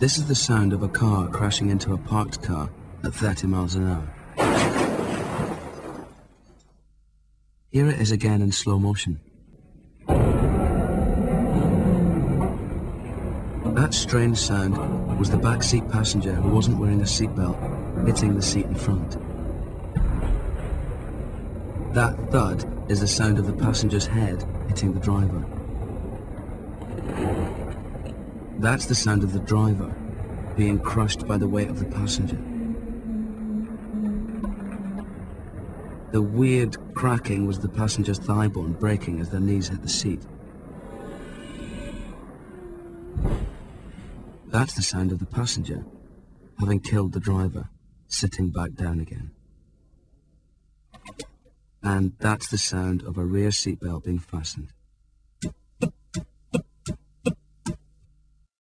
This is the sound of a car crashing into a parked car at 30 miles an hour. Here it is again in slow motion. That strange sound was the backseat passenger who wasn't wearing a seatbelt hitting the seat in front. That thud is the sound of the passenger's head hitting the driver. That's the sound of the driver being crushed by the weight of the passenger. The weird cracking was the passenger's thigh bone breaking as their knees hit the seat. That's the sound of the passenger, having killed the driver, sitting back down again. And that's the sound of a rear seatbelt being fastened.